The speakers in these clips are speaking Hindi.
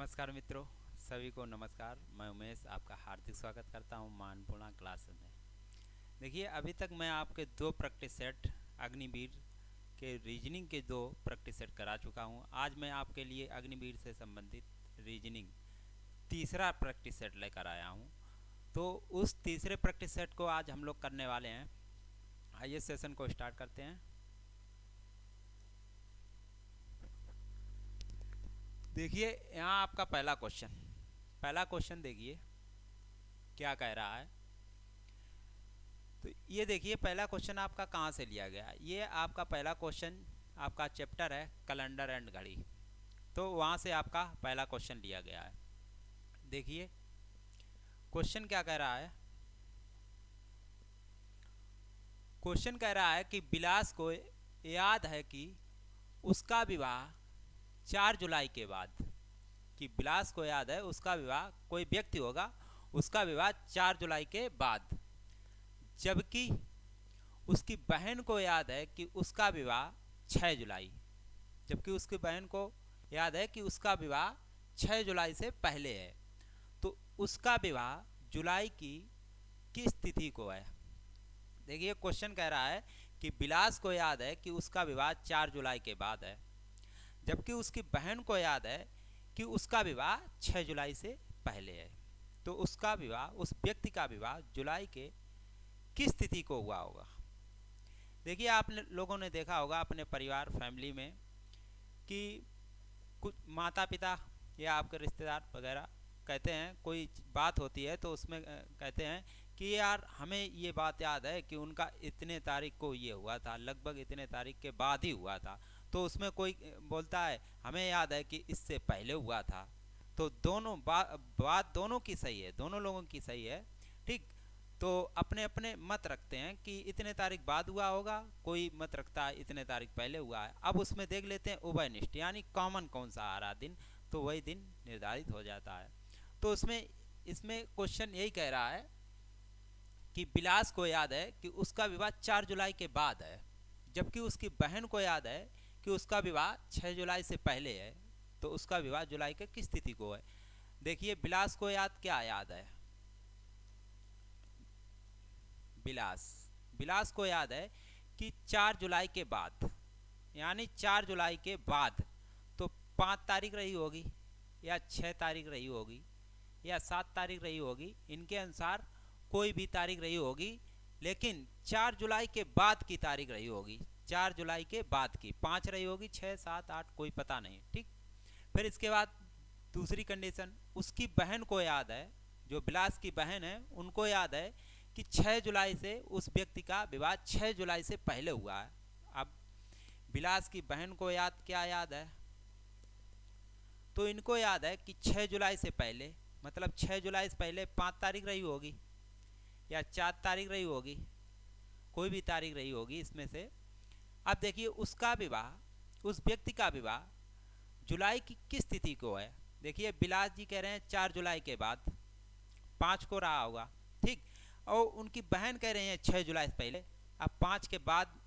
नमस्कार मित्रों, सभी को नमस्कार। मैं उमेश आपका हार्दिक स्वागत करता हूं मानपूर्णा क्लासेस में। देखिए, अभी तक मैं आपके दो प्रैक्टिस सेट अग्निवीर के रीजनिंग के दो प्रैक्टिस सेट करा चुका हूं। आज मैं आपके लिए अग्निवीर से संबंधित रीजनिंग तीसरा प्रैक्टिस सेट लेकर आया हूं। तो उस तीसरे प्रैक्टिस सेट को आज हम लोग करने वाले हैं। आइए सेशन को स्टार्ट करते हैं। देखिए, यहाँ आपका पहला क्वेश्चन देखिए क्या कह रहा है। तो ये देखिए, पहला क्वेश्चन आपका कहाँ से लिया गया। ये आपका पहला क्वेश्चन आपका चैप्टर है कैलेंडर एंड घड़ी, तो वहाँ से आपका पहला क्वेश्चन लिया गया है। देखिए क्वेश्चन क्या कह रहा है। क्वेश्चन कह रहा है कि बिलास को याद है कि उसका विवाह 4 जुलाई के बाद, कि बिलास को याद है उसका विवाह, कोई व्यक्ति होगा, उसका विवाह 4 जुलाई के बाद, जबकि उसकी बहन को याद है कि उसका विवाह 6 जुलाई, जबकि उसकी बहन को याद है कि उसका विवाह 6 जुलाई से पहले है। तो उसका विवाह जुलाई की किस तिथि को है। देखिए क्वेश्चन कह रहा है कि बिलास को याद है कि उसका विवाह 4 जुलाई के बाद है, जबकि उसकी बहन को याद है कि उसका विवाह 6 जुलाई से पहले है। तो उसका विवाह, उस व्यक्ति का विवाह जुलाई के किस तिथि को हुआ होगा। देखिए, आप लोगों ने देखा होगा अपने परिवार फैमिली में कि कुछ माता पिता या आपके रिश्तेदार वगैरह कहते हैं, कोई बात होती है तो उसमें कहते हैं कि यार हमें ये बात याद है कि उनका इतने तारीख को ये हुआ था, लगभग इतने तारीख के बाद ही हुआ था। तो उसमें कोई बोलता है हमें याद है कि इससे पहले हुआ था। तो दोनों बात दोनों की सही है, दोनों लोगों की सही है, ठीक। तो अपने अपने मत रखते हैं कि इतने तारीख बाद हुआ होगा, कोई मत रखता है इतने तारीख पहले हुआ है। अब उसमें देख लेते हैं उभयनिष्ठ, यानी कॉमन कौन सा आ रहा दिन, तो वही दिन निर्धारित हो जाता है। तो उसमें इसमें क्वेश्चन यही कह रहा है कि बिलास को याद है कि उसका विवाह 4 जुलाई के बाद है, जबकि उसकी बहन को याद है कि उसका विवाह 6 जुलाई से पहले है। तो उसका विवाह जुलाई के किस तिथि को है। देखिए, बिलास को क्या याद है। बिलास बिलास को याद है कि 4 जुलाई के बाद, यानी 4 जुलाई के बाद, तो 5 तारीख रही होगी या 6 तारीख रही होगी या 7 तारीख रही होगी, इनके अनुसार कोई भी तारीख रही होगी, लेकिन 4 जुलाई के बाद की तारीख रही होगी। 4 जुलाई के बाद की 5 रही होगी, 6 7 8 कोई पता नहीं, ठीक। फिर इसके बाद दूसरी कंडीशन, उसकी बहन को याद है, जो बिलास की बहन है उनको याद है कि 6 जुलाई से उस व्यक्ति का विवाह 6 जुलाई से पहले हुआ है। अब बिलास की बहन को क्या याद है, तो इनको याद है कि 6 जुलाई से पहले, मतलब 6 जुलाई से पहले 5 तारीख रही होगी या 4 तारीख रही होगी, कोई भी तारीख रही होगी इसमें से। अब देखिए, उसका विवाह, उस व्यक्ति का विवाह जुलाई की किस तिथि को है। देखिए, बिलास जी कह रहे हैं 4 जुलाई के बाद, 5 को रहा होगा, ठीक। और उनकी बहन कह रहे हैं 6 जुलाई से पहले। अब 5 के बाद,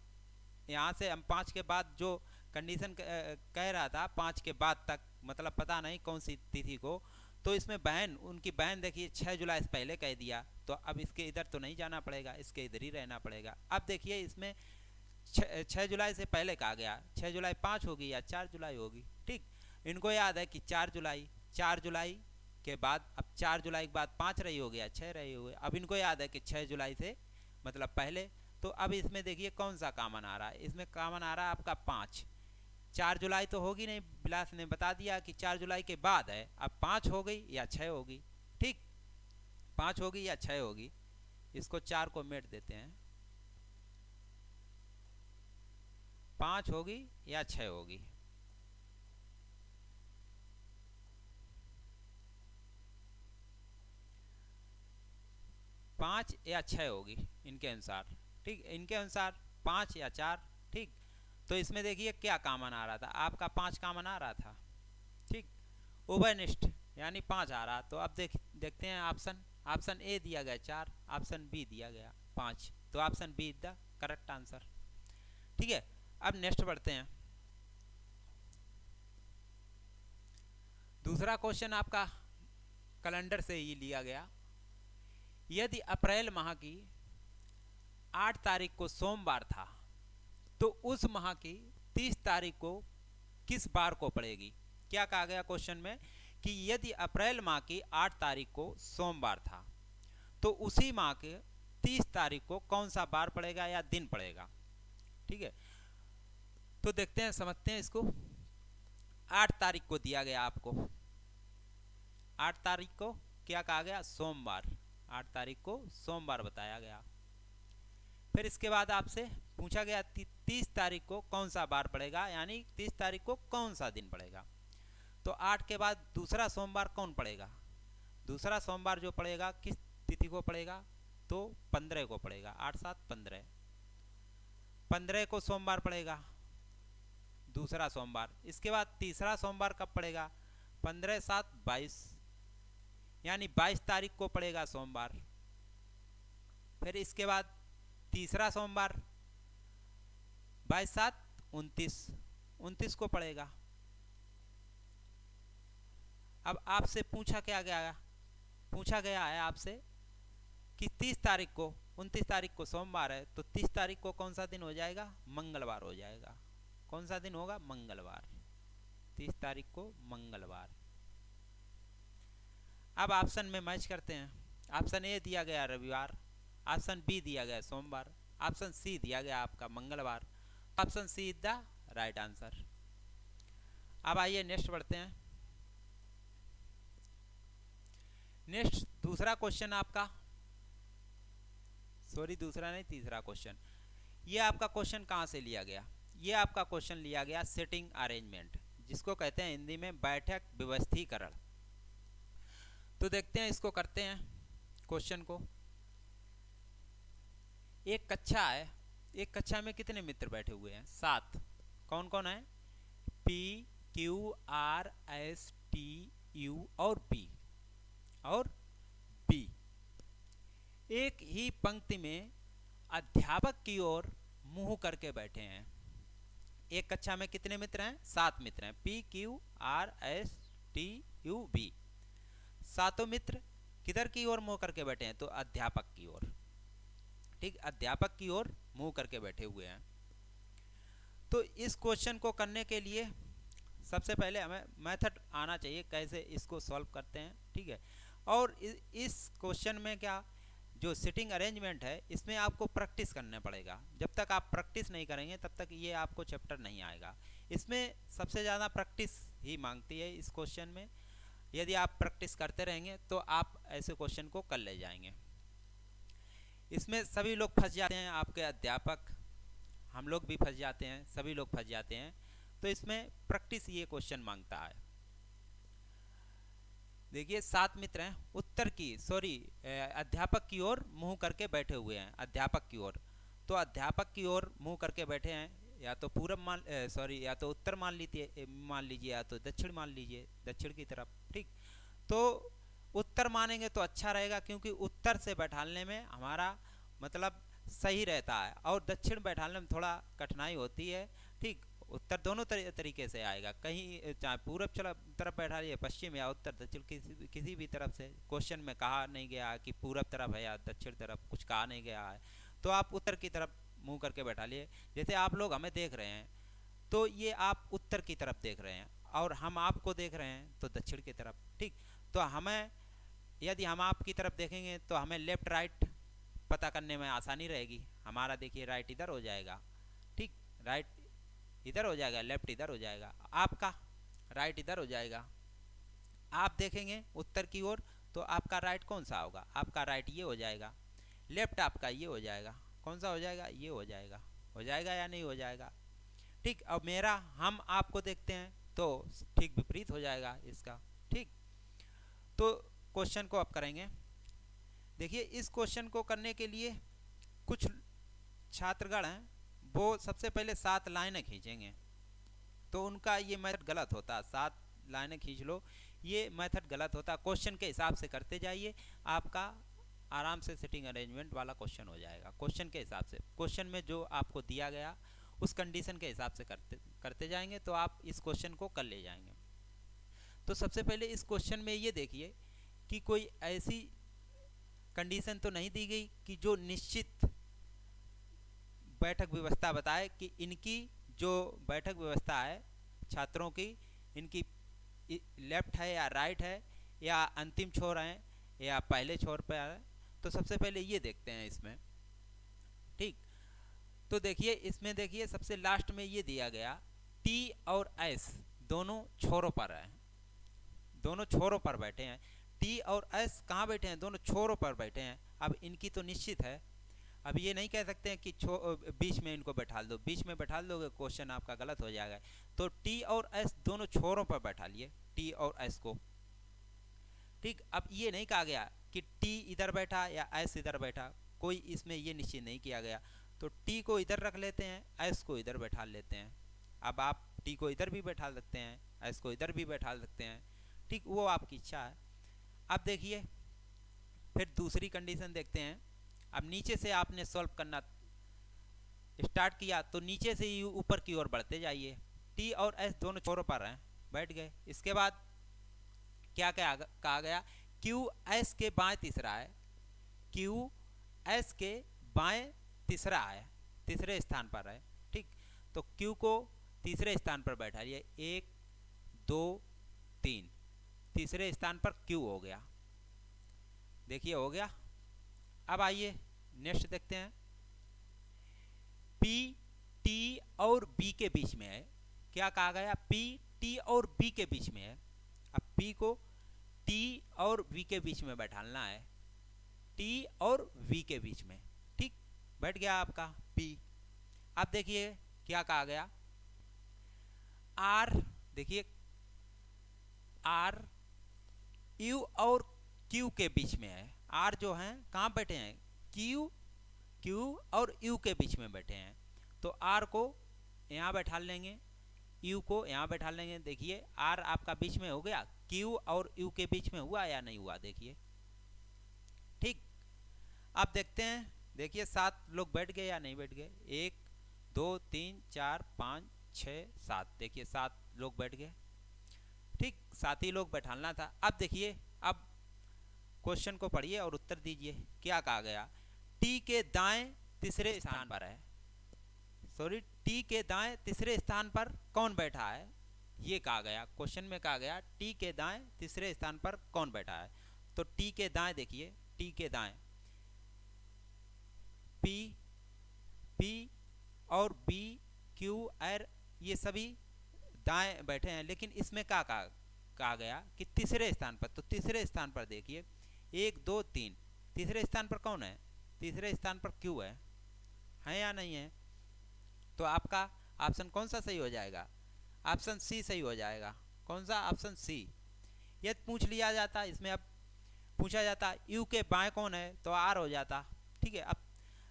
यहाँ से हम 5 के बाद जो कंडीशन कह रहा था 5 के बाद तक, मतलब पता नहीं कौन सी तिथि को। तो इसमें उनकी बहन देखिए 6 जुलाई से पहले कह दिया, तो अब इसके इधर तो नहीं जाना पड़ेगा, इसके इधर ही रहना पड़ेगा। अब देखिए इसमें 6 जुलाई से पहले कहा गया, 6 जुलाई 5 होगी या 4 जुलाई होगी, ठीक। इनको याद है कि 4 जुलाई के बाद, अब 4 जुलाई के बाद 5 रही होगी या 6 रही होगी। अब इनको याद है कि 6 जुलाई से मतलब पहले। तो अब इसमें देखिए कौन सा कॉमन आ रहा है। इसमें कॉमन आ रहा है आपका 5। 4 जुलाई तो होगी नहीं, बिलास ने बता दिया कि 4 जुलाई के बाद है। अब 5 हो गई या 6 होगी, ठीक। 5 होगी या 6 होगी, इसको 4 को मेट देते हैं। 5 होगी या 6 होगी। पाँच या 6 होगी इनके अनुसार, ठीक। इनके अनुसार 5 या 4, ठीक। तो इसमें देखिए क्या कॉमन आ रहा था, आपका 5 कॉमन आ रहा था, ठीक। उभयनिष्ठ यानी 5 आ रहा। तो अब देखते हैं ऑप्शन ए दिया गया 4, ऑप्शन बी दिया गया 5, तो option B is the correct answer, ठीक है। अब नेक्स्ट बढ़ते हैं। दूसरा क्वेश्चन आपका कैलेंडर से ही लिया गया। यदि अप्रैल माह की 8 तारीख को सोमवार था तो उस माह की 30 तारीख को किस बार को पड़ेगी। क्या कहा गया क्वेश्चन में कि यदि अप्रैल माह की 8 तारीख को सोमवार था तो उसी माह के 30 तारीख को कौन सा बार पड़ेगा या दिन पड़ेगा। ठीक है, तो देखते हैं, समझते हैं इसको। 8 तारीख को दिया गया आपको, 8 तारीख को क्या कहा गया, सोमवार। 8 तारीख को सोमवार बताया गया। फिर इसके बाद आपसे पूछा गया 30 तारीख को कौन सा बार पड़ेगा, यानी 30 तारीख को कौन सा दिन पड़ेगा। तो 8 के बाद दूसरा सोमवार कौन पड़ेगा, दूसरा सोमवार जो पड़ेगा किस तिथि को पड़ेगा, तो 15 को पड़ेगा। 8 7 15, 15 को सोमवार पड़ेगा दूसरा सोमवार। इसके बाद तीसरा सोमवार कब पड़ेगा, 15 7 22, यानी 22 तारीख को पड़ेगा सोमवार। फिर इसके बाद तीसरा सोमवार 22 7 29, 29 को पड़ेगा। अब आपसे पूछा क्या गया, पूछा गया है आपसे कि 30 तारीख को, 29 तारीख को सोमवार है तो 30 तारीख को कौन सा दिन हो जाएगा, मंगलवार हो जाएगा। कौन सा दिन होगा, मंगलवार। 30 तारीख को मंगलवार। अब ऑप्शन में मैच करते हैं। ऑप्शन ए दिया गया रविवार, ऑप्शन बी दिया गया सोमवार, ऑप्शन सी दिया गया आपका मंगलवार। Option C is the right answer. अब आइए नेक्स्ट बढ़ते हैं। नेक्स्ट दूसरा क्वेश्चन आपका, सॉरी दूसरा नहीं, तीसरा क्वेश्चन। ये आपका क्वेश्चन कहाँ से लिया गया, ये आपका क्वेश्चन लिया गया सिटिंग अरेंजमेंट, जिसको कहते हैं हिंदी में बैठक व्यवस्थीकरण। तो देखते हैं, इसको करते हैं क्वेश्चन को। एक कक्षा है, एक कक्षा में कितने मित्र बैठे हुए हैं, 7। कौन कौन है, P Q R S T U और B और B। एक ही पंक्ति में अध्यापक की ओर मुंह करके बैठे हैं। एक कक्षा में कितने मित्र हैं, 7 मित्र हैं, P Q R S T U B। सातों मित्र किधर की ओर मुंह करके बैठे हैं, तो अध्यापक की ओर। ठीक, अध्यापक की ओर मुंह करके बैठे हुए हैं। तो इस क्वेश्चन को करने के लिए सबसे पहले हमें मेथड आना चाहिए, कैसे इसको सॉल्व करते हैं। ठीक है, और इस क्वेश्चन में क्या, जो सिटिंग अरेंजमेंट है इसमें आपको प्रैक्टिस करना पड़ेगा। जब तक आप प्रैक्टिस नहीं करेंगे तब तक ये आपको चैप्टर नहीं आएगा। इसमें सबसे ज़्यादा प्रैक्टिस ही मांगती है इस क्वेश्चन में। यदि आप प्रैक्टिस करते रहेंगे तो आप ऐसे क्वेश्चन को कर ले जाएंगे। इसमें सभी लोग फंस जाते हैं, आपके अध्यापक, हम लोग भी फंस जाते हैं, सभी लोग फंस जाते हैं। तो इसमें प्रैक्टिस ये क्वेश्चन मांगता है। देखिए 7 मित्र हैं, उत्तर की सॉरी अध्यापक की ओर मुंह करके बैठे हुए हैं, अध्यापक की ओर। तो अध्यापक की ओर मुंह करके बैठे हैं, या तो पूरब मान सॉरी या तो उत्तर मान लीजिए या तो दक्षिण मान लीजिए, दक्षिण की तरफ। ठीक, तो उत्तर मानेंगे तो अच्छा रहेगा, क्योंकि उत्तर से बैठालने में हमारा मतलब सही रहता है, और दक्षिण बैठालने में थोड़ा कठिनाई होती है। ठीक, उत्तर दोनों तरीके से आएगा, कहीं चाहे पूरब तरफ बैठा लिए, पश्चिम या उत्तर दक्षिण, किसी भी तरफ से। क्वेश्चन में कहा नहीं गया कि पूरब तरफ है या दक्षिण तरफ, कुछ कहा नहीं गया है। तो आप उत्तर की तरफ मुंह करके बैठा लिए। जैसे आप लोग हमें देख रहे हैं तो ये आप उत्तर की तरफ देख रहे हैं, और हम आपको देख रहे हैं तो दक्षिण की तरफ। ठीक, तो हमें, यदि हम आपकी तरफ देखेंगे तो हमें लेफ्ट राइट पता करने में आसानी रहेगी। हमारा देखिए राइट इधर हो जाएगा, ठीक, राइट इधर हो जाएगा, लेफ्ट इधर हो जाएगा, आपका राइट इधर हो जाएगा। आप देखेंगे उत्तर की ओर तो आपका राइट कौन सा होगा, आपका राइट ये हो जाएगा, लेफ्ट आपका ये हो जाएगा। कौन सा हो जाएगा, ये हो जाएगा या नहीं हो जाएगा। ठीक, अब मेरा, हम आपको देखते हैं तो ठीक विपरीत हो जाएगा इसका। ठीक, तो क्वेश्चन को अब करेंगे। देखिए इस क्वेश्चन को करने के लिए कुछ छात्रगण हैं, वो सबसे पहले 7 लाइनें खींचेंगे, तो उनका ये मेथड गलत होता है। 7 लाइनें खींच लो, ये मेथड गलत होता है। क्वेश्चन के हिसाब से करते जाइए, आपका आराम से सिटिंग अरेंजमेंट वाला क्वेश्चन हो जाएगा। क्वेश्चन के हिसाब से, क्वेश्चन में जो आपको दिया गया उस कंडीशन के हिसाब से करते जाएंगे तो आप इस क्वेश्चन को कर ले जाएंगे। तो सबसे पहले इस क्वेश्चन में ये देखिए कि कोई ऐसी कंडीशन तो नहीं दी गई कि जो निश्चित बैठक व्यवस्था बताए कि इनकी जो बैठक व्यवस्था है छात्रों की, इनकी लेफ्ट है या राइट है, या अंतिम छोर है या पहले छोर पर है। तो सबसे पहले ये देखते हैं इसमें। ठीक, तो देखिए इसमें देखिए सबसे लास्ट में ये दिया गया टी और एस दोनों छोरों पर है, दोनों छोरों पर बैठे हैं। टी और एस कहाँ बैठे हैं? दोनों छोरों पर बैठे हैं। अब इनकी तो निश्चित है, अब ये नहीं कह सकते हैं कि बीच में इनको बैठा दो, बीच में बैठा दोगे क्वेश्चन आपका गलत हो जाएगा। तो टी और एस दोनों छोरों पर बैठा लिए, टी और एस को। ठीक, अब ये नहीं कहा गया कि टी इधर बैठा या एस इधर बैठा, कोई इसमें ये निश्चित नहीं किया गया। तो टी को इधर रख लेते हैं, एस को इधर बैठा लेते हैं। अब आप टी को इधर भी बैठा सकते हैं, एस को इधर भी बैठा सकते हैं। ठीक, वो आपकी इच्छा है। अब देखिए फिर दूसरी कंडीशन देखते हैं। अब नीचे से आपने सॉल्व करना स्टार्ट किया तो नीचे से ही ऊपर की ओर बढ़ते जाइए। टी और एस दोनों छोरों पर हैं, बैठ गए। इसके बाद क्या क्या कहा गया? क्यू एस के बाएं तीसरा है, क्यू एस के बाएं तीसरा है, तीसरे स्थान पर है। ठीक, तो क्यू को तीसरे स्थान पर बैठा लिया, 1 2 3, तीसरे स्थान पर क्यू हो गया। देखिए हो गया। अब आइए नेक्स्ट देखते हैं। पी टी और बी के बीच में है। क्या कहा गया? पी टी और बी के बीच में है। अब पी को टी और वी के बीच में बैठाना है, टी और वी के बीच में। ठीक, बैठ गया आपका पी। अब देखिए क्या कहा गया? आर, देखिए आर यू और क्यू के बीच में है। आर जो है कहाँ बैठे हैं? क्यू और यू के बीच में बैठे हैं। तो आर को यहाँ बैठा लेंगे, यू को यहाँ बैठा लेंगे। देखिए आर आपका बीच में हो गया, क्यू और यू के बीच में हुआ या नहीं हुआ? देखिए। ठीक, अब देखते हैं। देखिए 7 लोग बैठ गए या नहीं बैठ गए? 1 2 3 4 5 6 7, देखिए 7 लोग बैठ गए। ठीक, 7 ही लोग बैठाना था। अब देखिए, अब क्वेश्चन को पढ़िए और उत्तर दीजिए। क्या कहा गया? टी के दाएं तीसरे स्थान पर है, सॉरी टी के दाएं तीसरे स्थान पर कौन बैठा है? ये कहा गया, क्वेश्चन में कहा गया टी के दाएं तीसरे स्थान पर कौन बैठा है। तो टी के दाएं देखिए, टी के दाएं पी, पी और बी, क्यू, आर, ये सभी दाएं बैठे हैं। लेकिन इसमें क्या कहा गया कि तीसरे स्थान पर। तो तीसरे स्थान पर देखिए 1 2 3, तीसरे स्थान पर कौन है? तीसरे स्थान पर क्यू है या नहीं है? तो आपका ऑप्शन कौन सा सही हो जाएगा? ऑप्शन सी सही हो जाएगा। कौन सा? Option C. यदि पूछ लिया जाता, इसमें अब पूछा जाता यू के बाएं कौन है, तो आर हो जाता। ठीक है, अब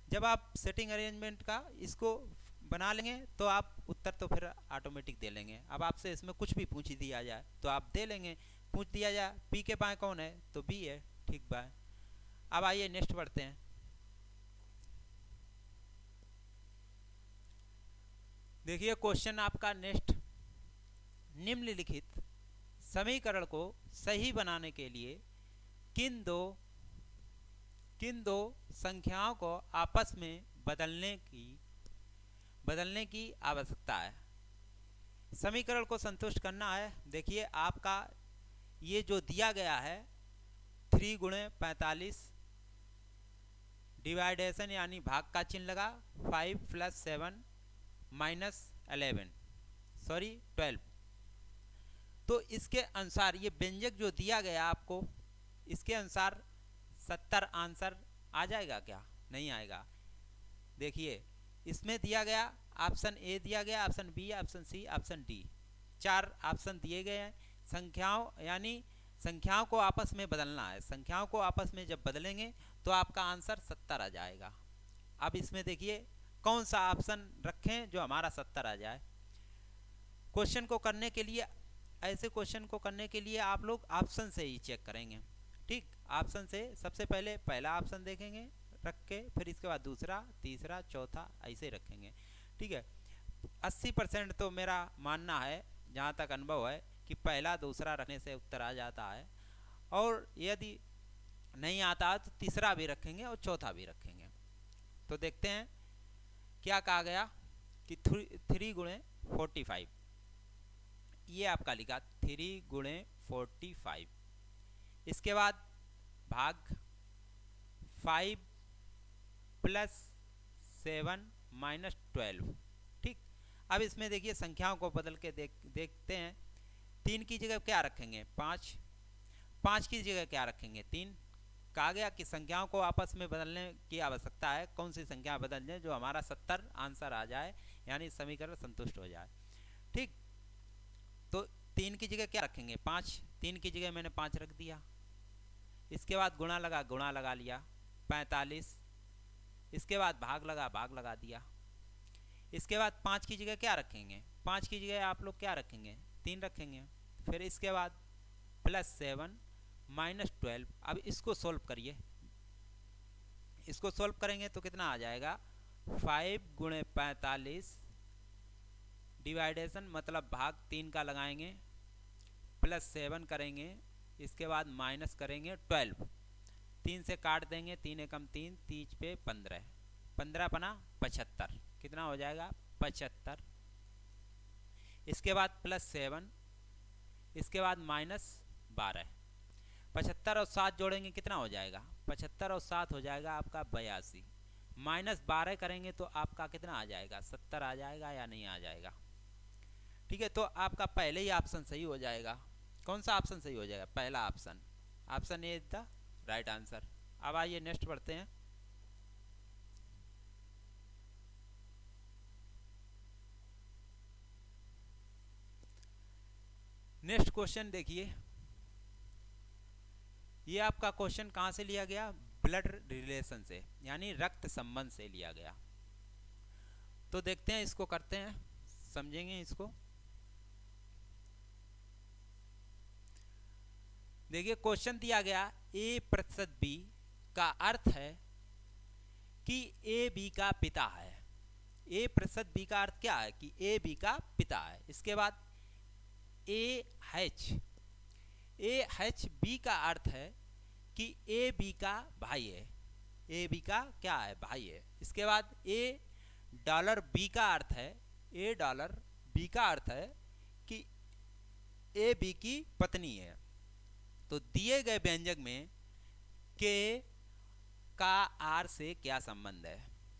जब आप सेटिंग अरेंजमेंट का इसको बना लेंगे तो आप उत्तर तो फिर ऑटोमेटिक दे लेंगे। अब आपसे इसमें कुछ भी पूछ दिया जाए तो आप दे लेंगे। पूछ दिया जाए पी के बाएं कौन है, तो बी है। ठीक बाय। अब आइए नेक्स्ट बढ़ते हैं। देखिए क्वेश्चन आपका नेक्स्ट, निम्नलिखित समीकरण को सही बनाने के लिए किन दो संख्याओं को आपस में बदलने की आवश्यकता है। समीकरण को संतुष्ट करना है। देखिए आपका ये जो दिया गया है 3 गुणे 45 डिवाइडेशन यानी भाग का चिन्ह लगा 5 + 7 - 11, सॉरी 12। तो इसके अनुसार ये व्यंजक जो दिया गया आपको, इसके अनुसार 70 आंसर आ जाएगा क्या? नहीं आएगा। देखिए इसमें दिया गया ऑप्शन ए दिया गया, option B, option C, option D, 4 option दिए गए हैं। संख्याओं यानी संख्याओं को आपस में बदलना है। संख्याओं को आपस में जब बदलेंगे तो आपका आंसर 70 आ जाएगा। अब इसमें देखिए कौन सा ऑप्शन रखें जो हमारा 70 आ जाए। क्वेश्चन को करने के लिए, ऐसे क्वेश्चन को करने के लिए आप लोग ऑप्शन से ही चेक करेंगे। ठीक, ऑप्शन से सबसे पहले पहला ऑप्शन देखेंगे रख के, फिर इसके बाद दूसरा, तीसरा, चौथा, ऐसे रखेंगे। ठीक है, 80% तो मेरा मानना है, जहाँ तक अनुभव है, कि पहला दूसरा रखने से उत्तर आ जाता है, और यदि नहीं आता तो तीसरा भी रखेंगे और चौथा भी रखेंगे। तो देखते हैं क्या कहा गया कि 3 × 45, ये आपका लिखा 3 × 45। इसके बाद भाग 5 + 7 - 12। ठीक, अब इसमें देखिए संख्याओं को बदल के देखते हैं। 3 की जगह क्या रखेंगे? 5। 5 की जगह क्या रखेंगे? 3। कहा गया कि संख्याओं को आपस में बदलने की आवश्यकता है। कौन सी संख्या बदल जाए जो हमारा 70 आंसर आ जाए, यानी समीकरण संतुष्ट हो जाए। ठीक, तो 3 की जगह क्या रखेंगे? 5। 3 की जगह मैंने 5 रख दिया। इसके बाद गुणा लगा लिया 45। इसके बाद भाग लगा दिया। इसके बाद 5 की जगह क्या रखेंगे? 5 की जगह आप लोग क्या रखेंगे? 3 रखेंगे। फिर इसके बाद +7 - 12। अब इसको सोल्व करिए। इसको सोल्व करेंगे तो कितना आ जाएगा? 5 × 45 डिवाइडेशन मतलब भाग 3 का लगाएंगे, +7 करेंगे, इसके बाद माइनस करेंगे 12। 3 से काट देंगे, 3 एकम 3, 30 पे 15, 15 पना 75। कितना हो जाएगा? 75। इसके बाद +7, इसके बाद -12। 75 और 7 जोड़ेंगे कितना हो जाएगा? 75 और 7 हो जाएगा आपका 82। -12 करेंगे तो आपका कितना आ जाएगा? 70 आ जाएगा या नहीं आ जाएगा? ठीक है, तो आपका पहले ही ऑप्शन सही हो जाएगा। कौन सा ऑप्शन सही हो जाएगा? पहला option. Option A is the right answer. अब आइए नेक्स्ट पढ़ते हैं। नेक्स्ट क्वेश्चन देखिए, ये आपका क्वेश्चन कहाँ से लिया गया? ब्लड रिलेशन से, यानी रक्त संबंध से लिया गया। तो देखते हैं, इसको करते हैं, समझेंगे इसको। देखिए क्वेश्चन दिया गया A+B का अर्थ है कि A B का पिता है। A+B का अर्थ क्या है? कि A B का पिता है। इसके बाद AH B का अर्थ है कि A B का भाई है। A B का क्या है? भाई है। इसके बाद $B का अर्थ है, $B का अर्थ है कि A B की पत्नी है। तो दिए गए व्यंजक में K का R से क्या संबंध है?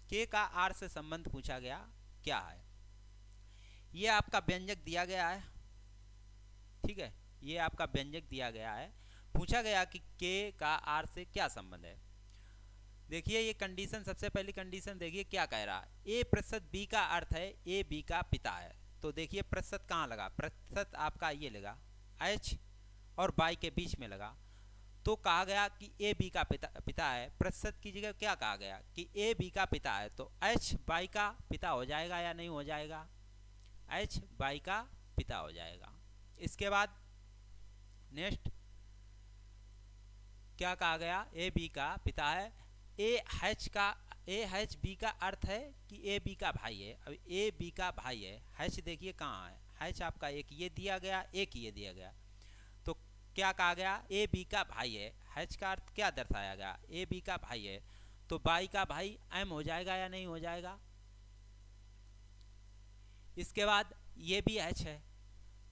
K का R से संबंध पूछा गया, क्या है? ये आपका व्यंजक दिया गया है। ठीक है, ये आपका व्यंजक दिया गया है। पूछा गया कि K का R से क्या संबंध है। देखिए ये कंडीशन, सबसे पहली कंडीशन देखिए क्या कह रहा है। A+B का अर्थ है A B का पिता है। तो देखिए प्रतिशत कहाँ लगा? प्रतिशत आपका ये लगा H और Y के बीच में लगा। तो कहा गया कि A B का पिता है। प्रतिशत की जगह क्या कहा गया? कि A B का पिता है, तो H Y का पिता हो जाएगा या नहीं हो जाएगा? H Y का पिता हो जाएगा। इसके बाद नेक्स्ट क्या कहा गया? A B का पिता है। AH B का अर्थ है कि A B का भाई है। अब A B का भाई है, H देखिए कहाँ है? H आपका एक ये दिया गया, एक ये दिया गया। तो क्या कहा गया? A B का भाई है। H का अर्थ क्या दर्शाया गया? A B का भाई है, तो Y का भाई M हो जाएगा या नहीं हो जाएगा? इसके बाद ये भी H है,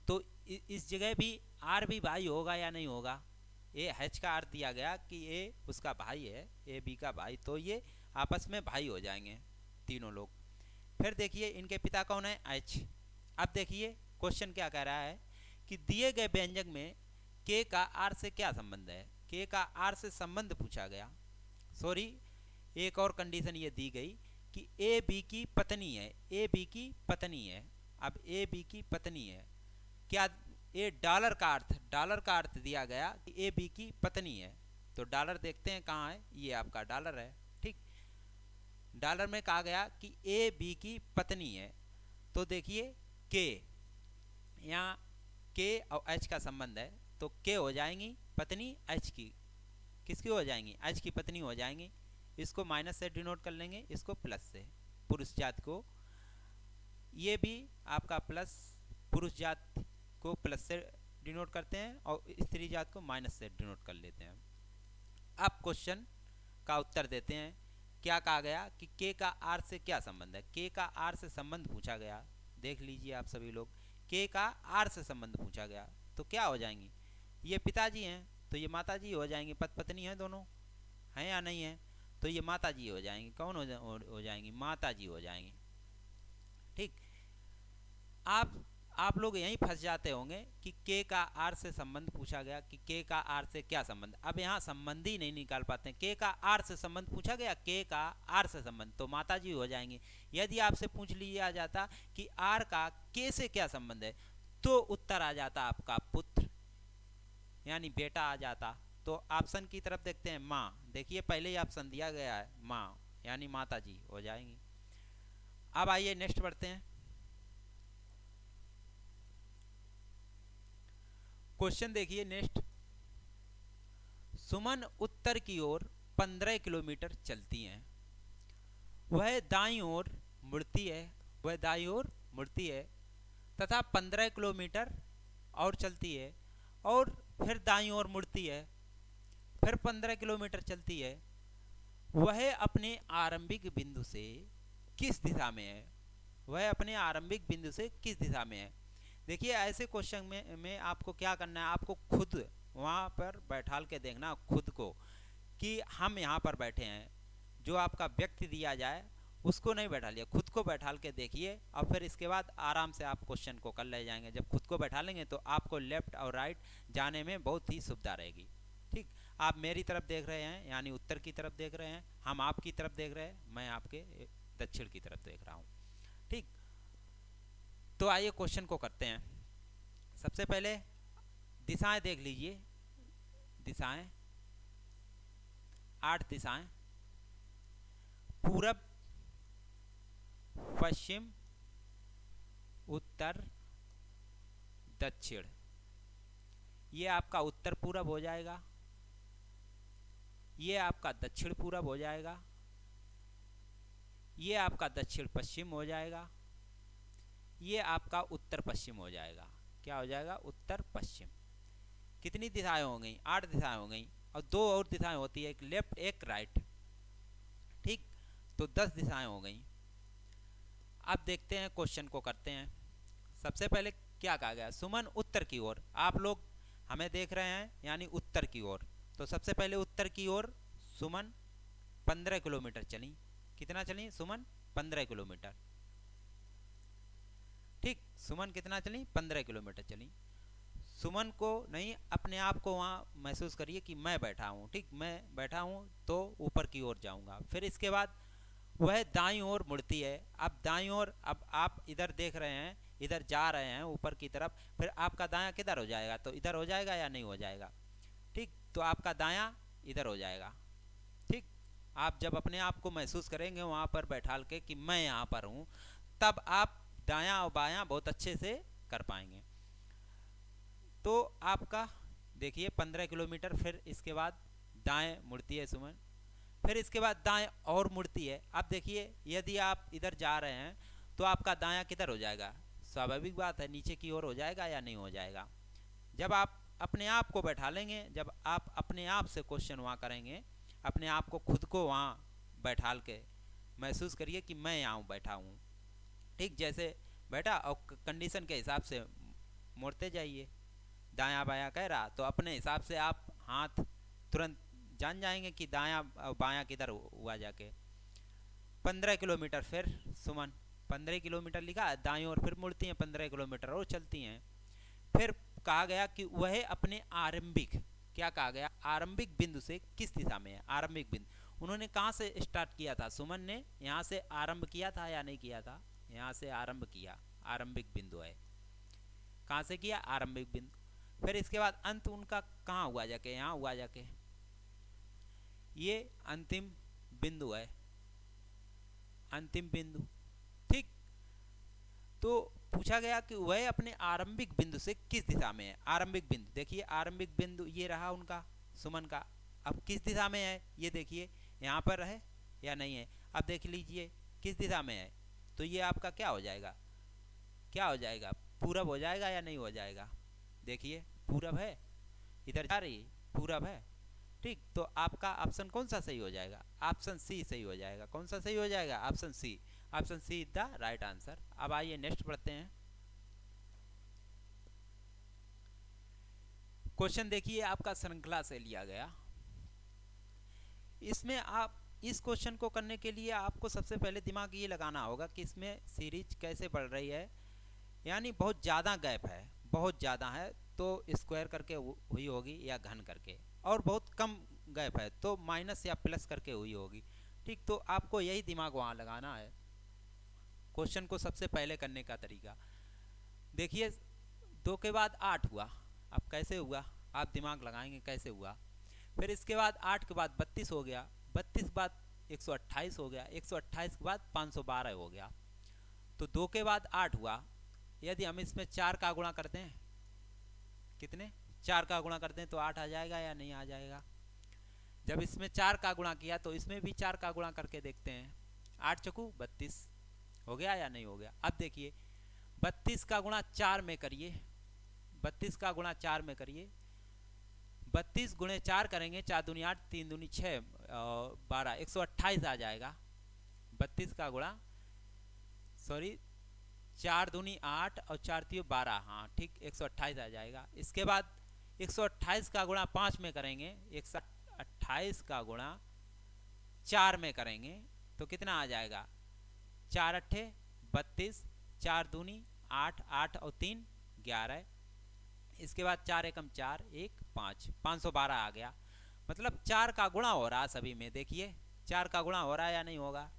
तो इस जगह भी R भी भाई होगा या नहीं होगा? H का अर्थ दिया गया कि A उसका भाई है, A B का भाई, तो ये आपस में भाई हो जाएंगे तीनों लोग। फिर देखिए इनके पिता कौन है? H। अब देखिए क्वेश्चन क्या कह रहा है कि दिए गए व्यंजक में K का R से क्या संबंध है? K का R से संबंध पूछा गया। सॉरी, एक और कंडीशन ये दी गई कि A B की पत्नी है। A B की पत्नी है। अब A B की पत्नी है, क्या डॉलर का अर्थ दिया गया कि A B की पत्नी है। तो डॉलर देखते हैं कहाँ है? ये आपका डॉलर है। ठीक, डॉलर में कहा गया कि A B की पत्नी है। तो देखिए K, यहाँ K और H का संबंध है, तो K हो जाएंगी पत्नी H की। किसकी हो जाएंगी? H की पत्नी हो जाएंगी। इसको माइनस से डिनोट कर लेंगे, इसको प्लस से, पुरुष जात को। ये भी आपका प्लस, पुरुष जात को प्लस से डिनोट करते हैं और स्त्री जात को माइनस से डिनोट कर लेते हैं। अब क्वेश्चन का उत्तर देते हैं। क्या कहा गया कि के का आर से क्या संबंध है। के का आर से संबंध पूछा गया, देख लीजिए आप सभी लोग। के का आर से संबंध पूछा गया तो क्या हो जाएंगी, ये पिताजी हैं तो ये माताजी हो जाएंगी, पति पत्नी हैं दोनों, हैं या नहीं है, तो ये माताजी हो जाएंगी। कौन हो जाएंगी, माताजी हो जाएंगी। ठीक, आप लोग यहीं फंस जाते होंगे कि के का आर से संबंध पूछा गया कि के का आर से क्या संबंध। अब यहाँ संबंध ही नहीं निकाल पाते हैं। के का आर से संबंध पूछा गया, के का आर से संबंध, तो माताजी हो जाएंगी। यदि आपसे पूछ लिया जाता कि आर का के से क्या संबंध है, तो उत्तर आ जाता आपका पुत्र यानी बेटा आ जाता। तो ऑप्शन की तरफ देखते हैं, माँ। देखिए पहले ही ऑप्शन दिया गया है, माँ यानी माताजी हो जाएंगी। अब आइए नेक्स्ट बढ़ते हैं। क्वेश्चन देखिए नेक्स्ट। सुमन उत्तर की ओर 15 किलोमीटर चलती हैं। वह दाईं ओर मुड़ती है, वह दाईं ओर मुड़ती है तथा 15 किलोमीटर और चलती है और फिर दाईं ओर मुड़ती है, फिर 15 किलोमीटर चलती है। वह अपने आरंभिक बिंदु से किस दिशा में है, वह अपने आरंभिक बिंदु से किस दिशा में है। देखिए ऐसे क्वेश्चन में आपको क्या करना है, आपको खुद वहाँ पर बैठाल के देखना खुद को कि हम यहाँ पर बैठे हैं। जो आपका व्यक्ति दिया जाए उसको नहीं बैठालिए, खुद को बैठाल के देखिए और फिर इसके बाद आराम से आप क्वेश्चन को कर ले जाएंगे। जब खुद को बैठा लेंगे तो आपको लेफ्ट और राइट जाने में बहुत ही सुविधा रहेगी। ठीक, आप मेरी तरफ देख रहे हैं यानी उत्तर की तरफ देख रहे हैं, हम आपकी तरफ देख रहे हैं, मैं आपके दक्षिण की तरफ देख रहा हूँ। ठीक, तो आइए क्वेश्चन को करते हैं। सबसे पहले दिशाएं देख लीजिए, दिशाएं 8 दिशाएं, पूरब, पश्चिम, उत्तर, दक्षिण। ये आपका उत्तर पूरब हो जाएगा, ये आपका दक्षिण पूरब हो जाएगा, ये आपका दक्षिण पश्चिम हो जाएगा, ये आपका उत्तर पश्चिम हो जाएगा। क्या हो जाएगा, उत्तर पश्चिम। कितनी दिशाएं हो गई, 8 दिशाएं हो गई और 2 और दिशाएं होती है, एक लेफ्ट एक राइट। ठीक, तो 10 दिशाएं हो गई। अब देखते हैं क्वेश्चन को करते हैं। सबसे पहले क्या कहा गया, सुमन उत्तर की ओर, आप लोग हमें देख रहे हैं यानी उत्तर की ओर। तो सबसे पहले उत्तर की ओर सुमन 15 किलोमीटर चली। कितना चली सुमन, 15 किलोमीटर। ठीक, सुमन कितना चली, 15 किलोमीटर चली। सुमन को नहीं, अपने आप को वहाँ महसूस करिए कि मैं बैठा हूँ। ठीक, मैं बैठा हूँ तो ऊपर की ओर जाऊँगा। फिर इसके बाद वह दाईं ओर मुड़ती है। अब दाईं ओर, अब आप इधर देख रहे हैं, इधर जा रहे हैं ऊपर की तरफ, फिर आपका दायां किधर हो जाएगा, तो इधर हो जाएगा या नहीं हो जाएगा। ठीक, तो आपका दायां इधर हो जाएगा। ठीक, आप जब अपने आप को महसूस करेंगे वहाँ पर बैठाल के कि मैं यहाँ पर हूँ, तब आप दायां और बायां बहुत अच्छे से कर पाएंगे। तो आपका देखिए 15 किलोमीटर, फिर इसके बाद दाएं मुड़ती है सुमन, फिर इसके बाद दाएं और मुड़ती है। अब देखिए यदि आप इधर जा रहे हैं तो आपका दायां किधर हो जाएगा, स्वाभाविक बात है नीचे की ओर हो जाएगा या नहीं हो जाएगा। जब आप अपने आप को बैठा लेंगे, जब आप अपने आप से क्वेश्चन वहाँ करेंगे, अपने आप को खुद को वहाँ बैठाल के महसूस करिए कि मैं यहाँ बैठा हूँ। ठीक, जैसे बैठा और कंडीशन के हिसाब से मुड़ते जाइए। दायां बायां कह रहा तो अपने हिसाब से आप हाथ तुरंत जान जाएंगे कि दायां बायां किधर हुआ जाके। 15 किलोमीटर फिर सुमन 15 किलोमीटर लिखा, दाईं ओर फिर मुड़ती हैं, 15 किलोमीटर और चलती हैं। फिर कहा गया कि वह अपने आरंभिक, क्या कहा गया, आरंभिक बिंदु से किस दिशा में है। आरंभिक बिंदु उन्होंने कहाँ से स्टार्ट किया था, सुमन ने यहाँ से आरंभ किया था या नहीं किया था, यहाँ से आरंभ किया, आरंभिक बिंदु है। कहाँ से किया, आरंभिक बिंदु। फिर इसके बाद अंत उनका कहाँ हुआ जाके, यहाँ हुआ जाके, ये अंतिम बिंदु है, अंतिम बिंदु। ठीक, तो पूछा गया कि वह अपने आरंभिक बिंदु से किस दिशा में है। आरंभिक बिंदु देखिए, आरंभिक बिंदु ये रहा उनका सुमन का। अब किस दिशा में है ये देखिए, यहाँ पर है या नहीं है। अब देख लीजिए किस दिशा में है, तो ये आपका क्या हो जाएगा, क्या हो जाएगा, पूरब हो जाएगा या नहीं हो जाएगा। देखिए पूरब है, इधर जा रही पूरब है। ठीक, तो आपका ऑप्शन कौन सा सही हो जाएगा? ऑप्शन सी सही हो जाएगा। कौन सा सही हो जाएगा? Option C. Option C is the right answer. अब आइए नेक्स्ट पढ़ते हैं। क्वेश्चन देखिए आपका श्रृंखला से लिया गया। इसमें आप इस क्वेश्चन को करने के लिए आपको सबसे पहले दिमाग ये लगाना होगा कि इसमें सीरीज कैसे बढ़ रही है। यानी बहुत ज़्यादा गैप है, बहुत ज़्यादा है तो स्क्वायर करके हुई होगी या घन करके, और बहुत कम गैप है तो माइनस या प्लस करके हुई होगी। ठीक, तो आपको यही दिमाग वहाँ लगाना है क्वेश्चन को सबसे पहले करने का तरीका। देखिए 2 के बाद 8 हुआ, अब कैसे हुआ आप दिमाग लगाएंगे कैसे हुआ। फिर इसके बाद 8 के बाद 32 हो गया, 32 के बाद 128 हो गया, 128 के बाद 512 हो गया। तो 2 के बाद 8 हुआ, यदि हम इसमें 4 का गुणा करते हैं, कितने 4 का गुणा करते हैं तो 8 आ जाएगा या नहीं आ जाएगा। जब इसमें 4 का गुणा किया तो इसमें भी 4 का गुणा करके देखते हैं। 8 चकू 32 हो गया या नहीं हो गया। अब देखिए 32 का गुणा 4 में करिए, 32 का गुणा 4 में करिए, 32 गुणे 4 करेंगे, 4 दूनी 8, 3 दूनी 6, 12, 128 आ जाएगा। 32 का गुणा, सॉरी 4 दूनी 8 और 4 तीय 12, हाँ ठीक 128 आ जाएगा। इसके बाद 128 का गुणा 5 में करेंगे, 128 का गुणा 4 में करेंगे तो कितना आ जाएगा, 4 अट्ठे 32, 4 दूनी 8, 8 और 3 11। इसके बाद 4 एकम 4, 1 5, 512 आ गया। मतलब 4 का गुणा हो रहा सभी में, देखिए 4 का गुणा हो रहा है या नहीं होगा।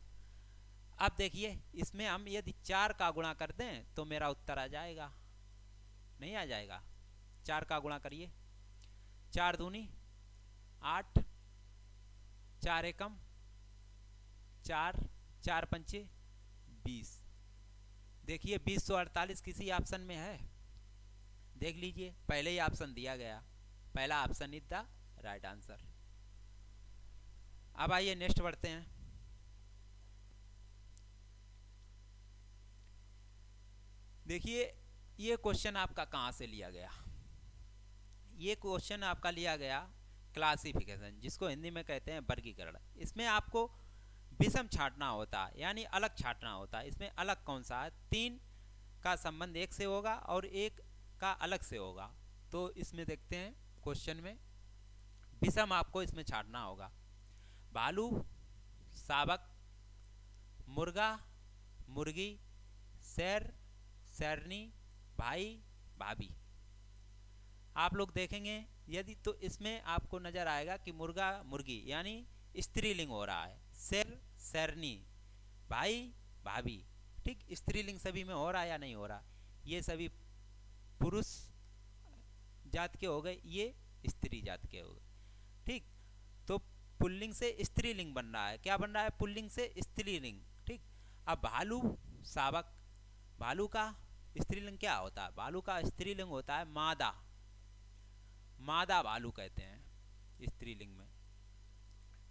अब देखिए इसमें हम यदि 4 का गुणा कर दें तो मेरा उत्तर आ जाएगा, नहीं आ जाएगा। 4 का गुणा करिए, 4 दूनी 8, 4 एकम 4, 4 पंचे 20। देखिए 2048 किसी ऑप्शन में है, देख लीजिए पहले ही ऑप्शन दिया गया, पहला option is the right answer. अब आइए नेक्स्ट बढ़ते हैं। देखिए ये क्वेश्चन आपका कहाँ से लिया गया। ये क्वेश्चन आपका लिया गया क्लासिफिकेशन, जिसको हिंदी में कहते हैं वर्गीकरण। इसमें आपको विषम छांटना होता है, यानी अलग छांटना होता है। इसमें अलग कौन सा है, 3 का संबंध 1 से होगा और 1 का अलग से होगा। तो इसमें देखते हैं क्वेश्चन में विषम आपको इसमें छांटना होगा। भालू, शावक, मुर्गा, मुर्गी, शेर, शेरनी, भाई, भाभी। आप लोग देखेंगे यदि तो इसमें आपको नजर आएगा कि मुर्गा मुर्गी यानी स्त्रीलिंग हो रहा है, शेर शेरनी, भाई भाभी। ठीक, स्त्रीलिंग सभी में हो रहा है या नहीं हो रहा। ये सभी पुरुष जात के हो गए, ये स्त्री जात के हो गए। ठीक, तो पुल्लिंग से स्त्रीलिंग बन रहा है। क्या बन रहा है, पुल्लिंग से स्त्रीलिंग। ठीक, अब भालू, शावक, भालू का स्त्रीलिंग क्या होता है, भालू का स्त्रीलिंग होता है मादा, मादा भालू कहते हैं स्त्रीलिंग में।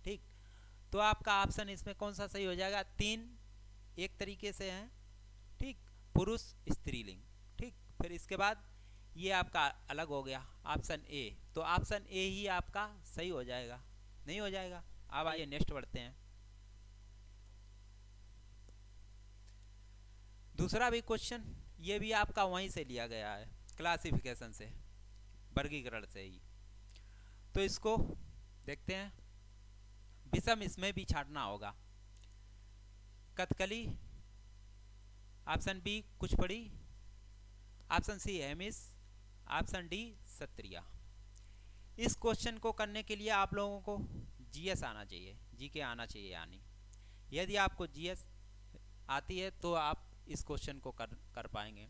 ठीक, तो आपका ऑप्शन इसमें कौन सा सही हो जाएगा, 3 एक तरीके से हैं। ठीक, पुरुष स्त्रीलिंग। ठीक, फिर इसके बाद ये आपका अलग हो गया ऑप्शन ए, तो ऑप्शन ए ही आपका सही हो जाएगा, नहीं हो जाएगा। अब आइए नेक्स्ट बढ़ते हैं। दूसरा भी क्वेश्चन, ये भी आपका वहीं से लिया गया है, क्लासिफिकेशन से, वर्गीकरण से ही। तो इसको देखते हैं। विषम इसमें भी छांटना होगा। Kathakali, option B Kuchipudi, option C Hemis, option D Sattriya. इस क्वेश्चन को करने के लिए आप लोगों को जीएस आना चाहिए, जीके आना चाहिए। यानी यदि आपको जीएस आती है तो आप इस क्वेश्चन को कर पाएंगे।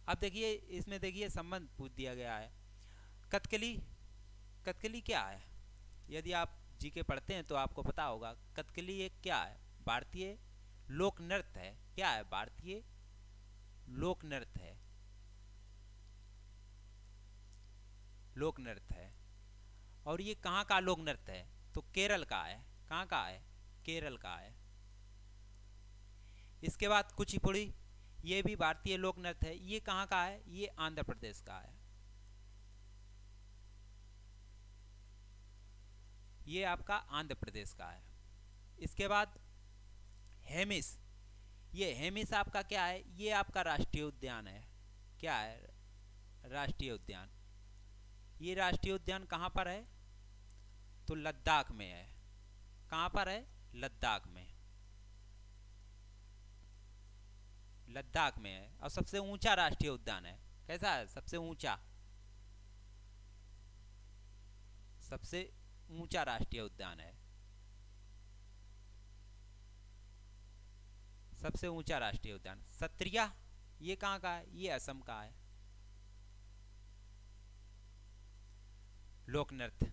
अब देखिए इसमें देखिए संबंध पूछ दिया गया है। कथकली, कथकली क्या है, यदि आप जीके पढ़ते हैं तो आपको पता होगा। कथकली एक क्या है, भारतीय लोक नृत्य है। क्या है, भारतीय लोक नृत्य है, लोक नृत्य है। और ये कहाँ का लोक नृत्य है, तो केरल का है। कहाँ का है, केरल का है। इसके बाद कुचिपुड़ी, ये भी भारतीय लोक नृत्य है। ये कहाँ का है, ये आंध्र प्रदेश का है। ये आपका आंध्र प्रदेश का है। इसके बाद हेमिस, ये हेमिस आपका क्या है, ये आपका राष्ट्रीय उद्यान है। क्या है, राष्ट्रीय उद्यान। ये राष्ट्रीय उद्यान कहाँ पर है, तो लद्दाख में है। कहाँ पर है, लद्दाख में, लद्दाख में है। और सबसे ऊंचा राष्ट्रीय उद्यान है। कैसा है, सबसे ऊंचा, सबसे ऊंचा राष्ट्रीय उद्यान है, सबसे ऊंचा राष्ट्रीय उद्यान। सत्रिया, ये कहाँ का है, ये असम का है। लोक नृत्य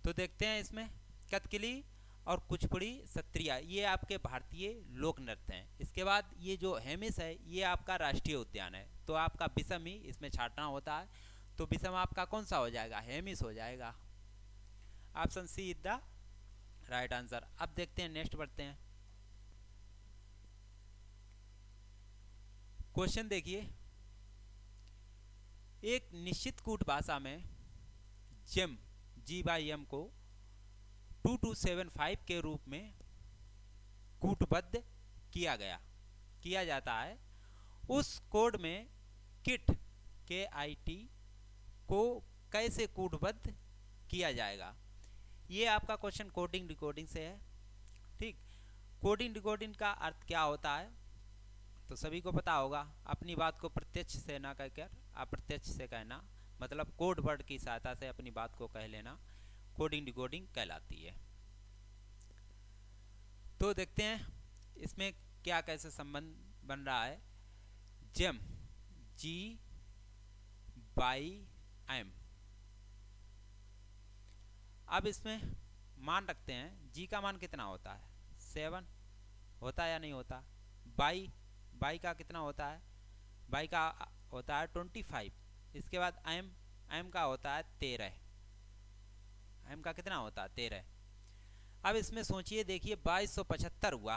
तो देखते हैं इसमें, कथकली और कुचिपुड़ी सत्रिया, ये आपके भारतीय लोक नृत्य हैं। इसके बाद ये जो हेमिस है, ये आपका राष्ट्रीय उद्यान है। तो आपका विषम ही इसमें छांटना होता है। तो विषम आपका कौन सा हो जाएगा, हेमिस हो जाएगा। Option C is the right answer. अब देखते हैं, नेक्स्ट बढ़ते हैं। क्वेश्चन देखिए, एक निश्चित कूट भाषा में जेम G/M को 2275 के रूप में कूटबद्ध किया जाता है। उस कोड में KIT को कैसे कूटबद्ध किया जाएगा। ये आपका क्वेश्चन कोडिंग डिकोडिंग से है। ठीक, कोडिंग डिकोडिंग का अर्थ क्या होता है तो सभी को पता होगा। अपनी बात को प्रत्यक्ष से ना कहकर अप्रत्यक्ष से कहना, मतलब कोड वर्ड की सहायता से अपनी बात को कह लेना, कोडिंग डिकोडिंग कहलाती है। तो देखते हैं इसमें क्या कैसे संबंध बन रहा है। जेम G/M, अब इसमें मान रखते हैं, G का मान कितना होता है, 7 होता है या नहीं होता। बाई का कितना होता है, बाई का होता है 25। इसके बाद M का होता है 13, M का कितना होता है 13। अब इसमें सोचिए, देखिए 2275 हुआ,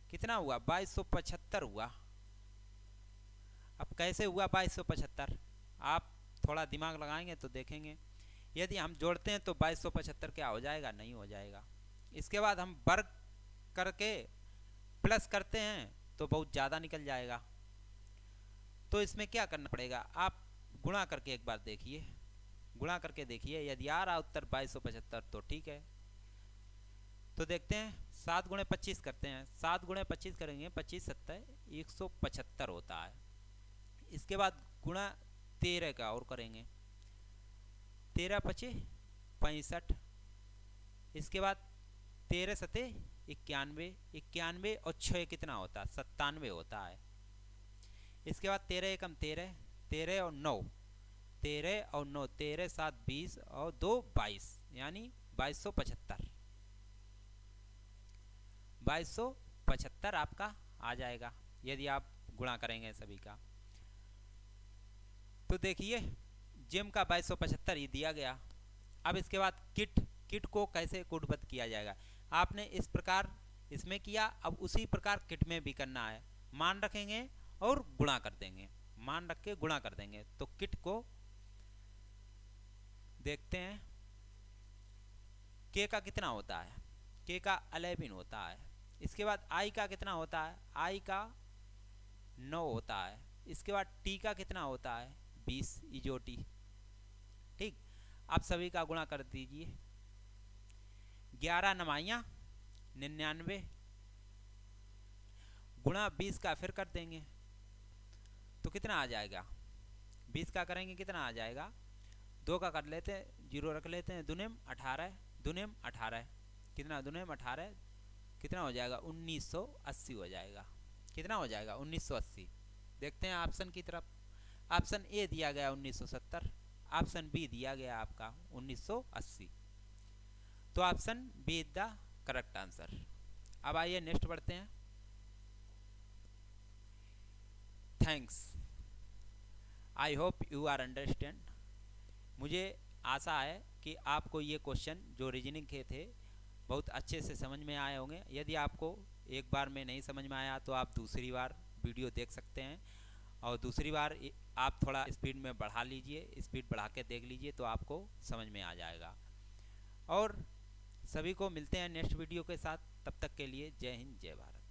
कितना हुआ 2275 हुआ। अब कैसे हुआ 2275, आप थोड़ा दिमाग लगाएंगे तो देखेंगे। यदि हम जोड़ते हैं तो 2275 क्या हो जाएगा, नहीं हो जाएगा। इसके बाद हम वर्ग करके प्लस करते हैं तो बहुत ज़्यादा निकल जाएगा। तो इसमें क्या करना पड़ेगा, आप गुणा करके एक बार देखिए, गुणा करके देखिए। यदि आ रहा उत्तर 2275 तो ठीक है। तो देखते हैं, 7 × 25 करते हैं। 7 × 25 करेंगे, 25 7 175 होता है। इसके बाद गुणा 13 का और करेंगे, 13 × 5 65। इसके बाद 13 7 91, 91 और 6 कितना होता है, 97 होता है। इसके बाद 13 एकम 13, 13 और 9, 13 और 9, 13 7 20 और 2 22, यानी 2275। 2275 आपका आ जाएगा यदि आप गुणा करेंगे सभी का। तो देखिए जेम का 2275 ये दिया गया। अब इसके बाद किट को कैसे कूटबद्ध किया जाएगा, आपने इस प्रकार इसमें किया, अब उसी प्रकार किट में भी करना है। मान रखेंगे और गुणा कर देंगे, मान रख के गुणा कर देंगे। तो किट को देखते हैं, के का कितना होता है, के का 11 होता है। इसके बाद आई का कितना होता है, आई का 9 होता है। इसके बाद टी का कितना होता है, 20 इजोटी। ठीक, आप सभी का गुणा कर दीजिए। 11 9 99 गुणा 20 का फिर कर देंगे तो कितना आ जाएगा, 20 का करेंगे कितना आ जाएगा, 2 का कर लेते हैं, 0 रख लेते हैं, दुनिम 18, दुनिम 18 कितना, दुनिम 18 कितना हो जाएगा, 1980 हो जाएगा। कितना हो जाएगा, 1980। देखते हैं ऑप्शन की तरफ। ऑप्शन ए दिया गया 1970, ऑप्शन बी दिया गया आपका 1980। तो option B is the correct answer. अब आइए नेक्स्ट बढ़ते हैं। Thanks, I hope you are understand. मुझे आशा है कि आपको ये क्वेश्चन जो रीजनिंग के थे बहुत अच्छे से समझ में आए होंगे। यदि आपको एक बार में नहीं समझ में आया तो आप दूसरी बार वीडियो देख सकते हैं, और दूसरी बार आप थोड़ा स्पीड में बढ़ा लीजिए, स्पीड बढ़ा के देख लीजिए तो आपको समझ में आ जाएगा। और सभी को मिलते हैं नेक्स्ट वीडियो के साथ। तब तक के लिए जय हिंद जय भारत।